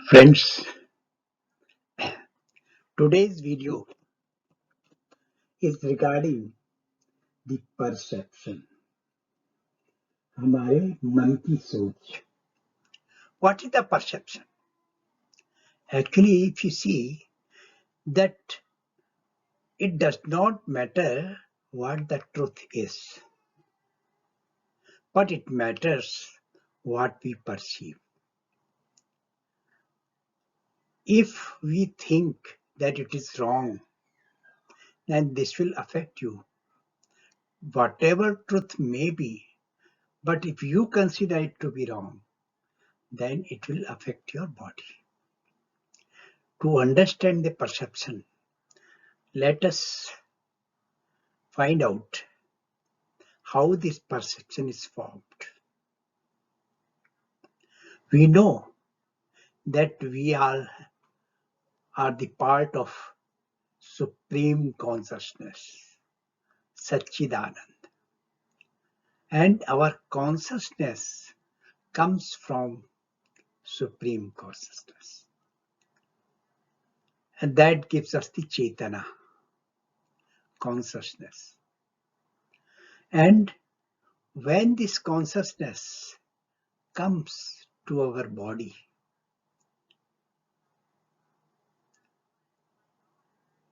Friends, today's video is regarding the perception, हमारे मन की सोच. What is the perception? Actually, if you see that it does not matter what the truth is, but it matters what we perceive. If we think that it is wrong, then this will affect you. Whatever truth may be, but if you consider it to be wrong, then it will affect your body. To understand the perception, let us find out how this perception is formed. We know that we are the part of Supreme Consciousness, Satchidanand, and our consciousness comes from Supreme Consciousness, and that gives us the Chetana, consciousness. And when this consciousness comes to our body,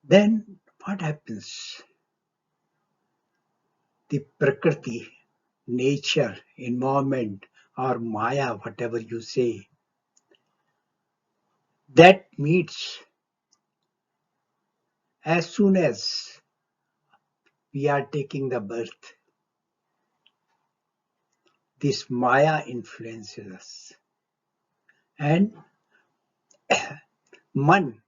then what happens? The Prakriti, nature, environment, or Maya, whatever you say, that meets as soon as we are taking the birth. This Maya influences us. And Man,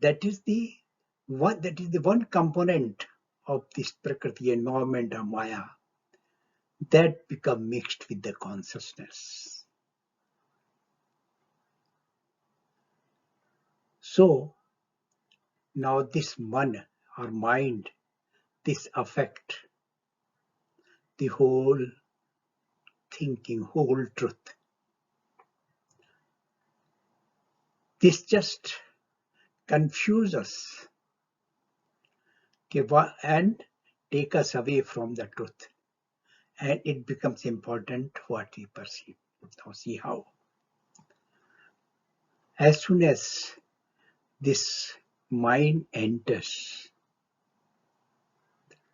that is the one component of this Prakriti, environment, or Maya, that become mixed with the consciousness. So now this Man or mind, this affect the whole thinking, whole truth. This just confuses us and take us away from the truth. And it becomes important what we perceive. Now see how. As soon as this mind enters,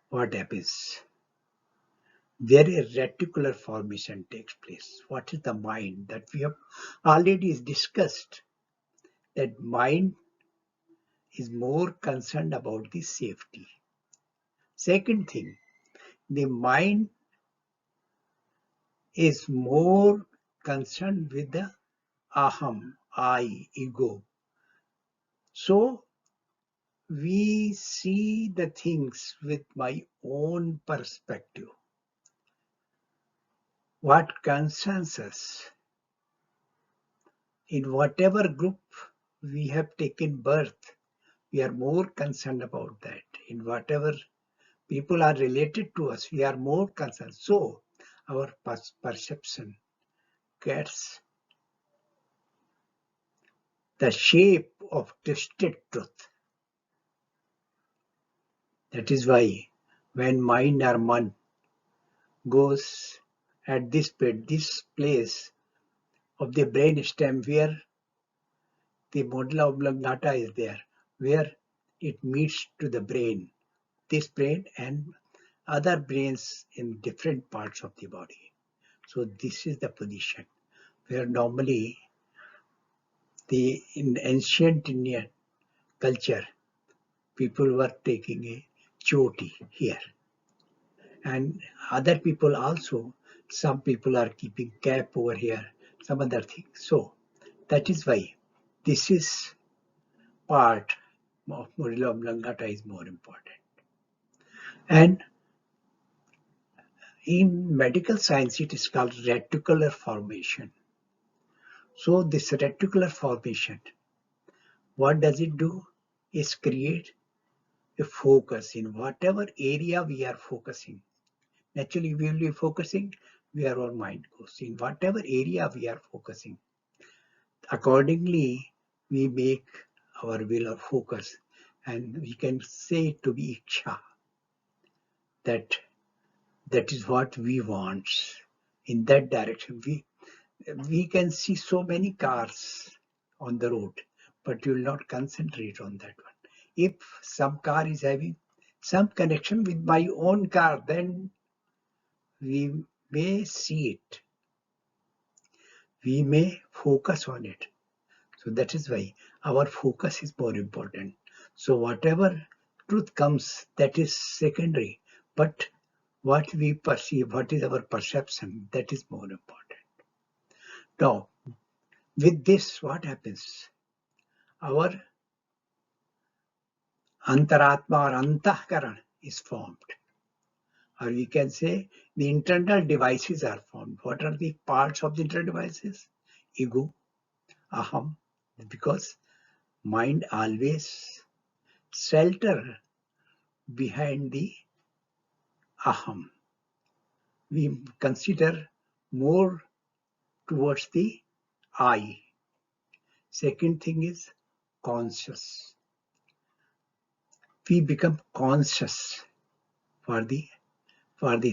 what happens? There a reticular formation takes place. What is the mind? That we have already discussed. That mind is more concerned about the safety. Second thing, the mind is more concerned with the aham, I, ego. So we see the things with my own perspective. What concerns us, in whatever group we have taken birth, we are more concerned about that. In whatever people are related to us, we are more concerned. So our perception gets the shape of twisted truth. That is why when mind or man goes at this place of the brain stem where the medulla oblongata is there, where it meets to the brain, this brain and other brains in different parts of the body. So this is the position where normally in ancient Indian culture, people were taking a choti here. And other people also, some people are keeping cap over here, some other things. So that is why this is part of medulla oblongata is more important. And in medical science, it is called reticular formation. So this reticular formation, what does it do? Is create a focus in whatever area we are focusing. Naturally, we will be focusing where our mind goes. In whatever area we are focusing, accordingly, we make our will or focus, and we can say it to be iksha, that that is what we want. In that direction, we can see so many cars on the road, but you will not concentrate on that one. If some car is having some connection with my own car, then we may see it. We may focus on it. So that is why our focus is more important. So whatever truth comes, that is secondary. But what we perceive, what is our perception, that is more important. Now, with this, what happens? Our antaratma or antahkaran is formed. Or we can say the internal devices are formed. What are the parts of the internal devices? Ego, aham, because mind always shelter behind the aham. We consider more towards the I. Second thing is conscious. We become conscious for the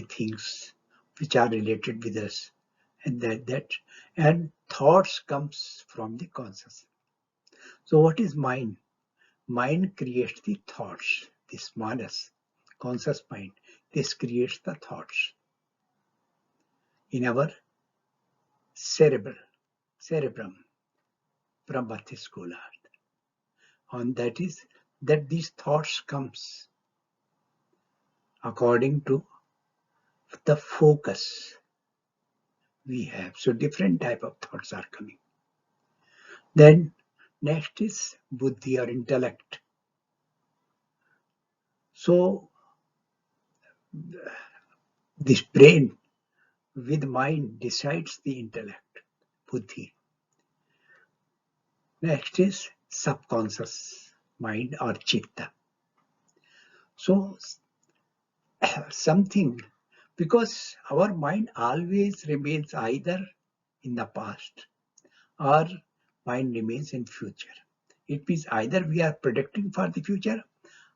things which are related with us, and and thoughts comes from the conscious. So what is mind? Mind creates the thoughts. This manas, conscious mind, this creates the thoughts in our cerebrum, Brahmatiscola. And that is that these thoughts comes according to the focus we have. So different type of thoughts are coming. Then next is buddhi or intellect. So this brain with mind decides the intellect, buddhi. Next is subconscious mind or chitta. So something, because our mind always remains either in the past or mind remains in future. It means either we are predicting for the future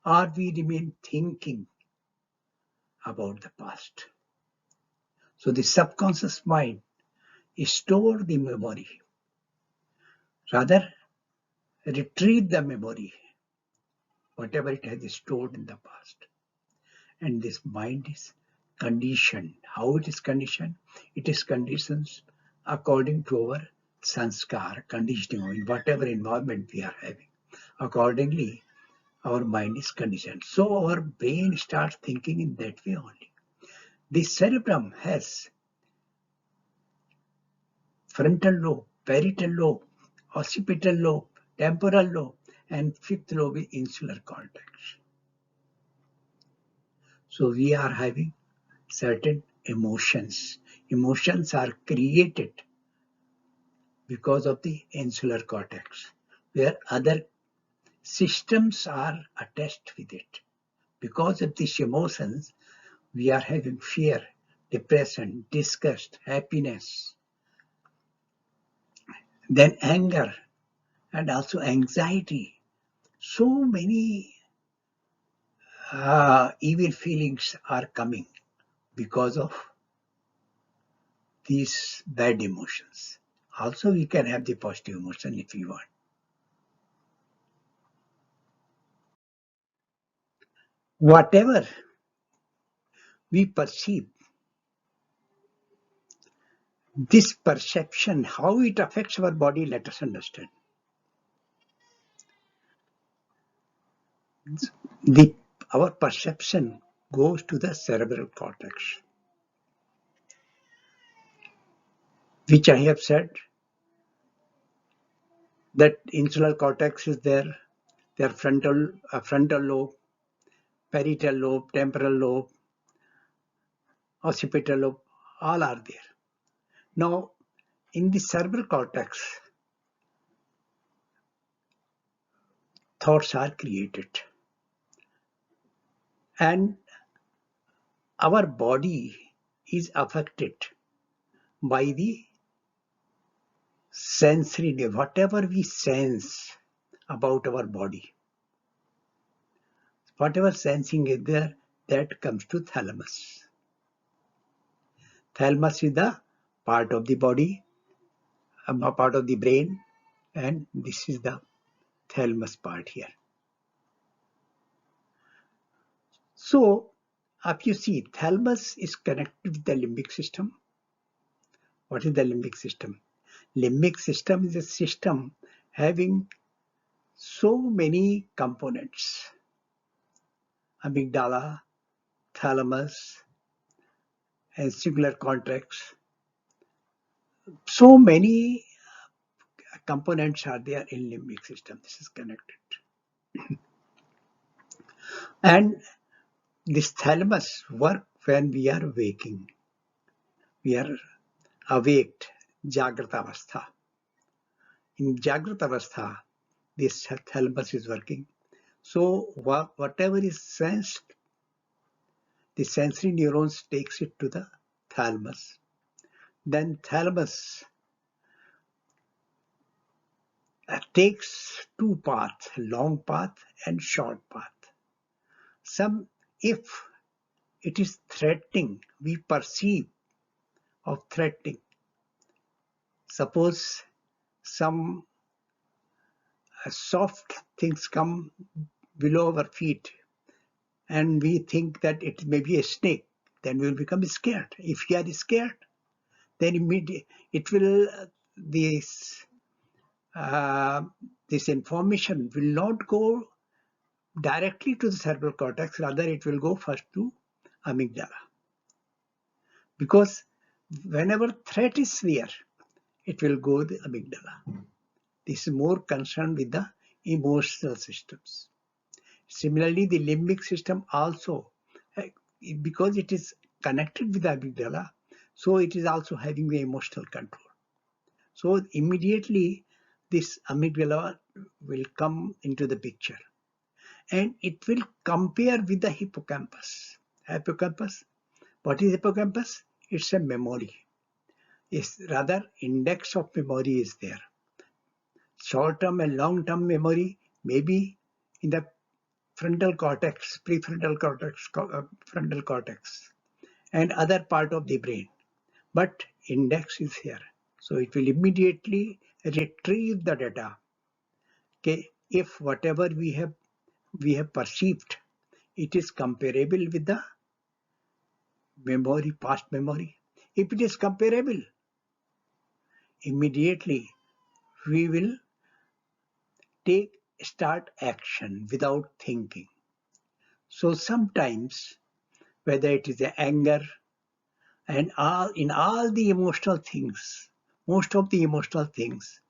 or we remain thinking about the past. So the subconscious mind store the memory, rather retrieve the memory, whatever it has stored in the past. And this mind is conditioned. How it is conditioned? It is conditioned according to our sanskar, conditioning in whatever environment we are having. Accordingly, our mind is conditioned. So our brain starts thinking in that way only. The cerebrum has frontal lobe, parietal lobe, occipital lobe, temporal lobe, and fifth lobe is insular cortex. So we are having certain emotions. Emotions are created because of the insular cortex, where other systems are attached with it. Because of these emotions, we are having fear, depression, disgust, happiness, then anger, and also anxiety. So many evil feelings are coming because of these bad emotions. Also, we can have the positive emotion if we want. Whatever we perceive, this perception, how it affects our body, let us understand. The, our perception goes to the cerebral cortex, which I have said that insular cortex is there, their frontal lobe, parietal lobe, temporal lobe, occipital lobe, all are there. Now, in the cerebral cortex, thoughts are created. And our body is affected by the sensory, whatever we sense about our body, whatever sensing is there, that comes to thalamus. Thalamus is the part of the body, a part of the brain, and this is the thalamus part here. So, if you see, thalamus is connected with the limbic system. What is the limbic system? Limbic system is a system having so many components: amygdala, thalamus, and cingulate cortex. So many components are there in limbic system. This is connected. And this thalamus work when we are waking. We are awaked, Jagrata Avastha. In Jagrata Avastha, this thalamus is working. So whatever is sensed, the sensory neurons takes it to the thalamus. Then thalamus takes two paths, long path and short path. If it is threatening, we perceive of threatening. Suppose some soft things come below our feet and we think that it may be a snake, then we will become scared. If we are scared, then immediately it will this information will not go directly to the cerebral cortex, rather it will go first to amygdala. Because whenever threat is there, it will go to the amygdala. This is more concerned with the emotional systems. Similarly, the limbic system also, because it is connected with the amygdala, so it is also having the emotional control. So immediately this amygdala will come into the picture and it will compare with the hippocampus. Hippocampus, what is hippocampus? It's a memory. It's rather index of memory is there. Short-term and long-term memory may be in the frontal cortex, prefrontal cortex, frontal cortex, and other part of the brain. But index is here. So it will immediately retrieve the data. Okay, if whatever we have perceived, it is comparable with the memory, past memory. If it is comparable, immediately we will start action without thinking. So sometimes, whether it is the anger and in all the emotional things, most of the emotional things,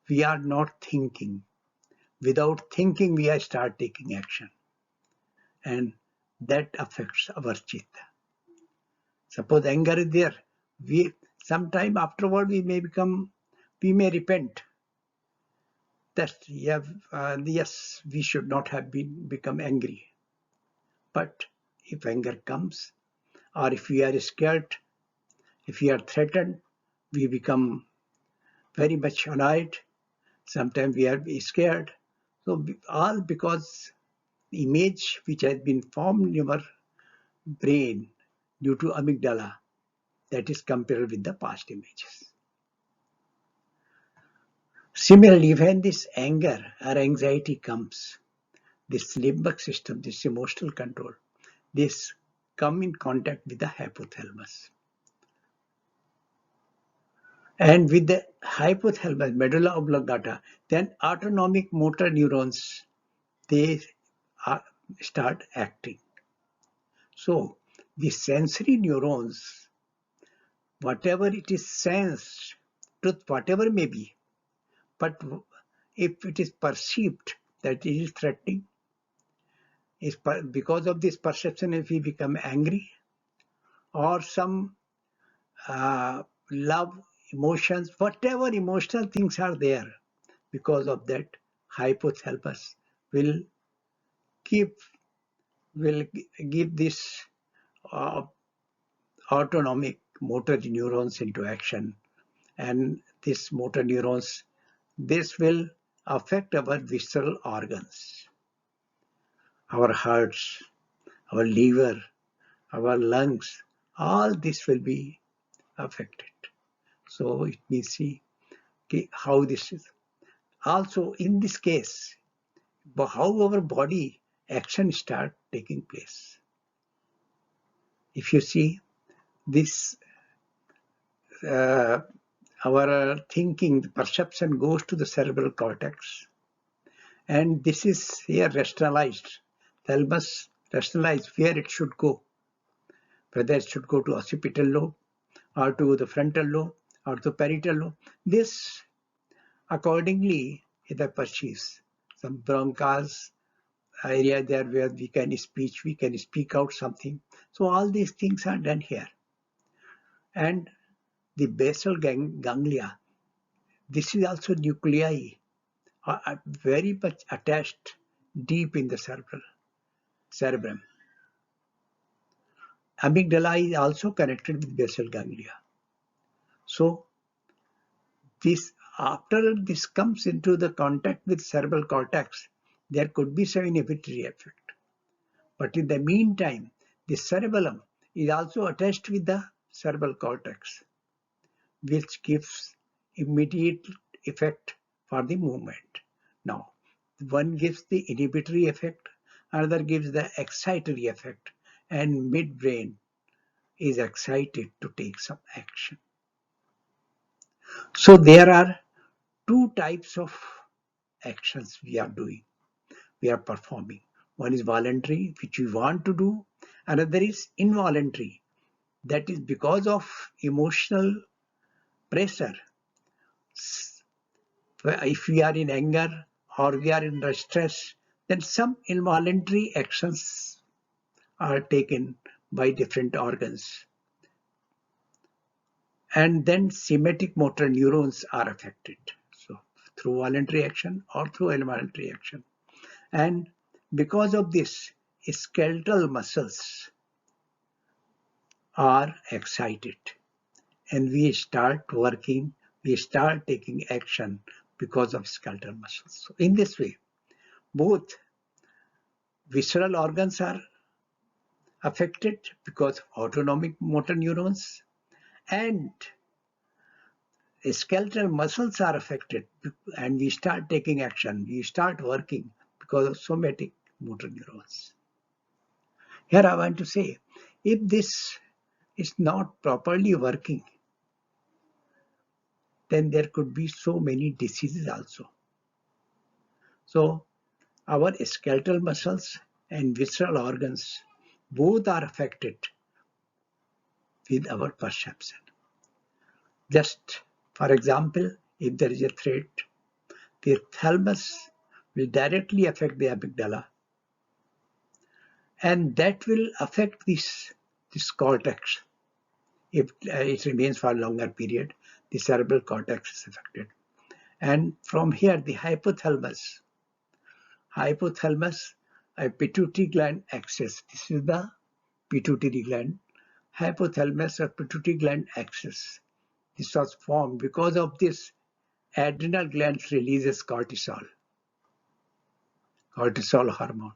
we are not thinking. Without thinking, we start taking action, and that affects our chitta. Suppose anger is there, we sometime afterward we may repent that yes, we should not have become angry. But if anger comes, or if we are scared, if we are threatened, we become very much annoyed. Sometimes we are scared. So all because the image which has been formed in our brain due to amygdala, that is compared with the past images. Similarly, when this anger or anxiety comes, this limbic system, this emotional control, this come in contact with the hypothalamus. And with the hypothalamus, medulla oblongata, then autonomic motor neurons, they start acting. So the sensory neurons, whatever it is sensed, truth, whatever may be, but if it is perceived that it is threatening, because of this perception, if we become angry, or some love, emotions, whatever emotional things are there, because of that, hypothalamus will keep will give this uh, autonomic motor neurons into action, and these motor neurons, this will affect our visceral organs, our hearts, our liver, our lungs, all this will be affected. So it means see how this is. Also in this case, how our body action start taking place. If you see this, our thinking, the perception goes to the cerebral cortex, and this is here rationalized. Thalamus rationalized where it should go, whether it should go to occipital lobe or to the frontal lobe or to parietal lobe. This accordingly it perceives some bronchs area there where we can speak out something. So all these things are done here. And the basal ganglia, this is also nuclei are very much attached deep in the cerebrum. Amygdala is also connected with basal ganglia. So this, after this comes into the contact with cerebral cortex, there could be some inhibitory effect. But in the meantime, the cerebellum is also attached with the cerebral cortex, which gives immediate effect for the movement. Now, one gives the inhibitory effect, another gives the excitatory effect, and midbrain is excited to take some action. So there are two types of actions we are doing, we are performing. One is voluntary, which we want to do. Another is involuntary. That is because of emotional pressure. If we are in anger or we are in stress, then some involuntary actions are taken by different organs. And then somatic motor neurons are affected. So through voluntary action or through involuntary action. And because of this, skeletal muscles are excited and we start working, we start taking action because of skeletal muscles. So in this way, both visceral organs are affected because of autonomic motor neurons, and skeletal muscles are affected and we start taking action, we start working because of somatic motor neurons. Here I want to say, if this is not properly working, then there could be so many diseases also. So our skeletal muscles and visceral organs both are affected with our perception. Just for example, if there is a threat, the thalamus will directly affect the amygdala, and that will affect this cortex. If it remains for a longer period, the cerebral cortex is affected. And from here, the hypothalamus, a pituitary gland axis. This is the pituitary gland. Hypothalamus or pituitary gland axis. This was formed because of this. Adrenal glands releases cortisol hormone.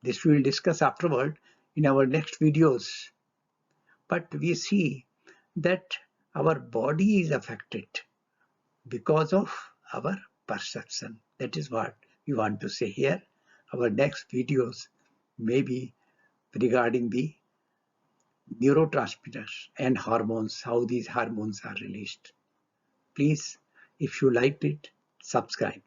This we will discuss afterward in our next videos. But we see that our body is affected because of our perception. That is what we want to say here. Our next videos may be regarding the neurotransmitters and hormones, how these hormones are released. Please, if you liked it, subscribe.